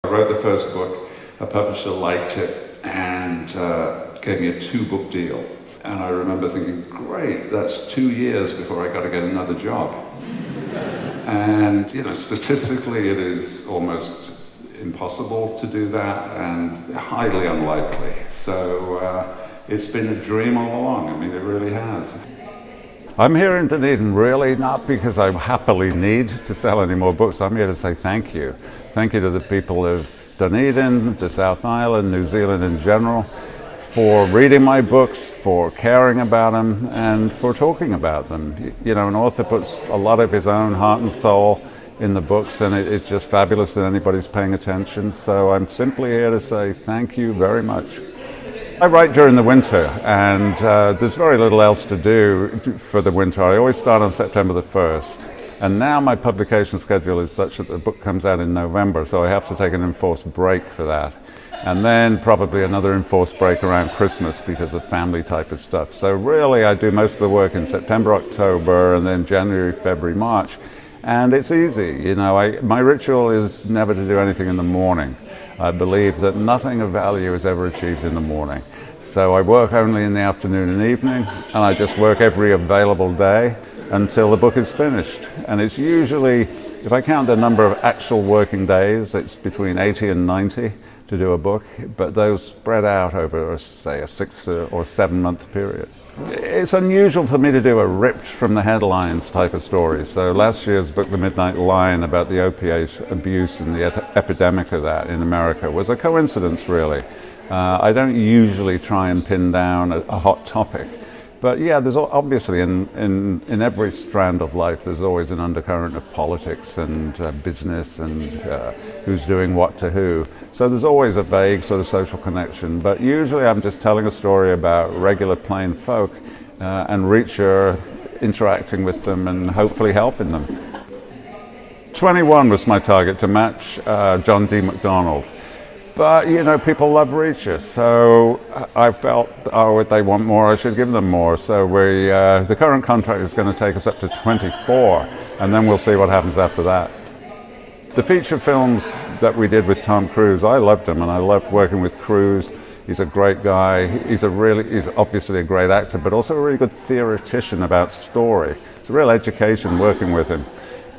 I wrote the first book, a publisher liked it and gave me a 2-book deal. And I remember thinking, great, that's 2 years before I got to get another job. And, you know, statistically it is almost impossible to do that and highly unlikely. So it's been a dream all along. I mean, it really has. I'm here in Dunedin really not because I happily need to sell any more books. I'm here to say thank you. Thank you to the people of Dunedin, the South Island, New Zealand in general, for reading my books, for caring about them, and for talking about them. You know, an author puts a lot of his own heart and soul in the books, and it's just fabulous that anybody's paying attention. So I'm simply here to say thank you very much. I write during the winter, and there's very little else to do for the winter. I always start on September the 1st. And now my publication schedule is such that the book comes out in November, so I have to take an enforced break for that. And then probably another enforced break around Christmas because of family type of stuff. So really I do most of the work in September, October, and then January, February, March. And it's easy, you know, my ritual is never to do anything in the morning. I believe that nothing of value is ever achieved in the morning. So I work only in the afternoon and evening, and I just work every available day until the book is finished. And it's usually, if I count the number of actual working days, it's between 80 and 90 to do a book, but those spread out over, say, a 6 or 7 month period. It's unusual for me to do a ripped from the headlines type of story. So last year's book, The Midnight Lion, about the opiate abuse and the epidemic of that in America was a coincidence, really. I don't usually try and pin down a hot topic. But yeah, there's obviously in every strand of life, there's always an undercurrent of politics and business and who's doing what to who. So there's always a vague sort of social connection. But usually I'm just telling a story about regular plain folk and Reacher interacting with them and hopefully helping them. 21 was my target, to match John D. MacDonald. But, you know, people love Reacher, so I felt, oh, if they want more, I should give them more. So the current contract is going to take us up to 24, and then we'll see what happens after that. The feature films that we did with Tom Cruise, I loved him, and I loved working with Cruise. He's a great guy. He's obviously a great actor, but also a really good theoretician about story. It's a real education working with him.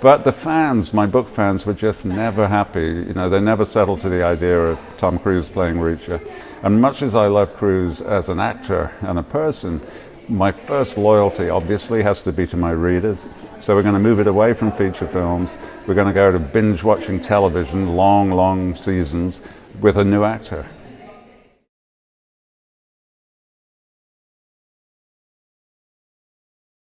But the fans, my book fans, were just never happy. You know, they never settled to the idea of Tom Cruise playing Reacher. And much as I love Cruise as an actor and a person, my first loyalty obviously has to be to my readers. So we're going to move it away from feature films. We're going to go to binge watching television, long, long seasons with a new actor.